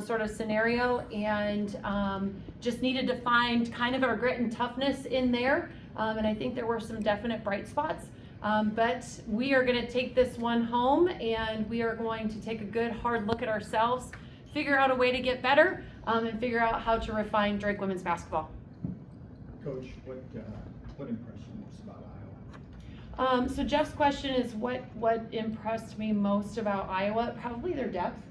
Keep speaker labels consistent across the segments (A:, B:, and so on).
A: sort of scenario, and just needed to find kind of our grit and toughness in there. And I think there were some definite bright spots. But we are going to take this one home, and we are going to take a good hard look at ourselves, figure out a way to get better, and figure out how to refine Drake women's basketball.
B: Coach, what impressed you most about Iowa?
A: So Jeff's question is what impressed me most about Iowa? Probably their depth.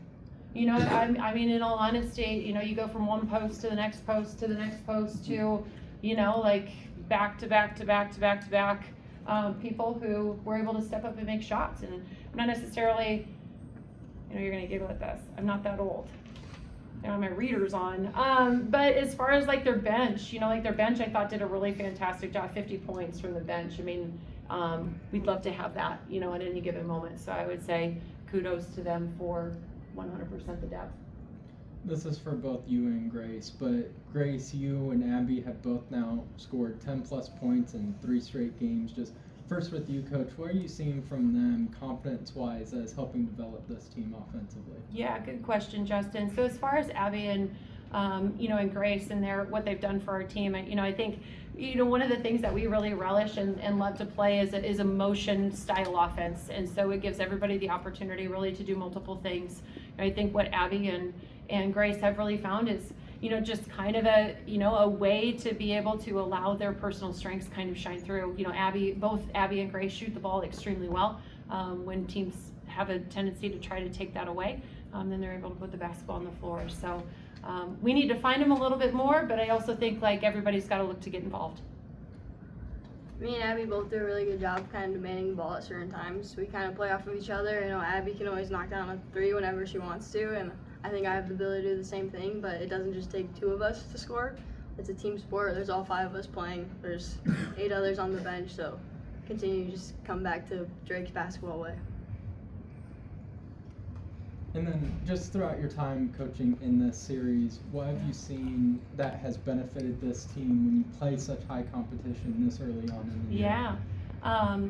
A: You know, I mean, in all honesty, you know, you go from one post to the next post to the next post to, you know, like back to back to back to back to back people who were able to step up and make shots. And I'm not necessarily, you know, you're gonna giggle at this, I'm not that old. I don't have my readers on. But as far as like their bench, you know, like their bench I thought did a really fantastic job, 50 points from the bench. I mean, we'd love to have that, you know, at any given moment. So I would say kudos to them for 100% the depth.
C: This is for both you and Grace, but Grace, you and Abby have both now scored 10 plus points in 3 straight games. Just first with you, Coach, what are you seeing from them confidence-wise as helping develop this team offensively?
A: Yeah, good question, Justin. So as far as Abby and you know, and Grace and what they've done for our team, you know, I think, you know, one of the things that we really relish and love to play is a motion style offense, and so it gives everybody the opportunity really to do multiple things. And I think what Abby and Grace have really found is, you know, just kind of a way to be able to allow their personal strengths kind of shine through. You know, both Abby and Grace shoot the ball extremely well. When teams have a tendency to try to take that away, then they're able to put the basketball on the floor. So we need to find them a little bit more, but I also think like everybody's got to look to get involved.
D: Me and Abby both do a really good job kind of demanding the ball at certain times. We kind of play off of each other. You know, Abby can always knock down a 3 whenever she wants to, and I think I have the ability to do the same thing, but it doesn't just take 2 of us to score. It's a team sport. There's all 5 of us playing. There's 8 others on the bench, so continue to just come back to Drake's basketball way.
C: And then just throughout your time coaching in this series, what have you seen that has benefited this team when you play such high competition this early on in the year?
A: Yeah,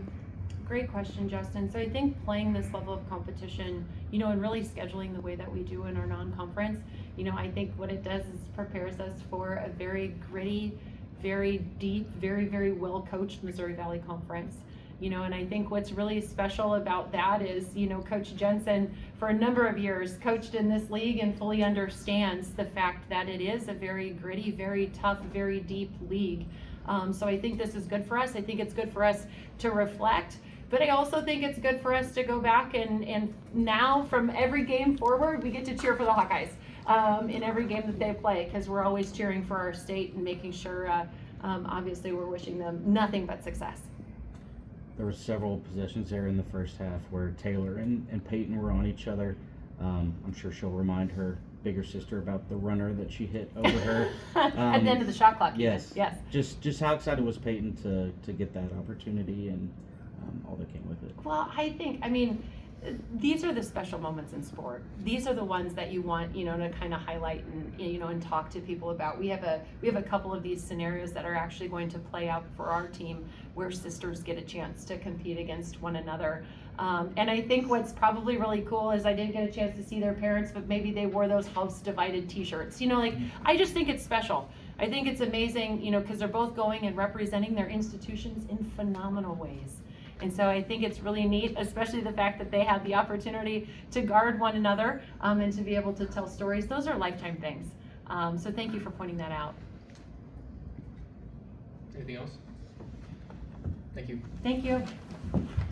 A: great question, Justin. So I think playing this level of competition, you know, and really scheduling the way that we do in our non-conference, you know, I think what it does is prepares us for a very gritty, very deep, very, very well-coached Missouri Valley Conference. You know, and I think what's really special about that is, you know, Coach Jensen, for a number of years, coached in this league and fully understands the fact that it is a very gritty, very tough, very deep league. So I think this is good for us. I think it's good for us to reflect, but I also think it's good for us to go back and now from every game forward, we get to cheer for the Hawkeyes in every game that they play, because we're always cheering for our state and making sure, obviously, we're wishing them nothing but success.
E: There were several possessions there in the first half where Taylor and Peyton were on each other. I'm sure she'll remind her bigger sister about the runner that she hit over her.
A: At the end of the shot clock.
E: Yes.
A: Yes.
E: Just how excited was Peyton to get that opportunity and all that came with it?
A: Well, I mean, these are the special moments in sport. These are the ones that you want, you know, to kind of highlight and, you know, and talk to people about. We have a couple of these scenarios that are actually going to play out for our team where sisters get a chance to compete against one another. And I think what's probably really cool is I didn't get a chance to see their parents, but maybe they wore those house divided t-shirts. You know, like, I just think it's special. I think it's amazing, you know, because they're both going and representing their institutions in phenomenal ways. And so I think it's really neat, especially the fact that they had the opportunity to guard one another and to be able to tell stories. Those are lifetime things. So thank you for pointing that out.
F: Anything else? Thank you.
A: Thank you.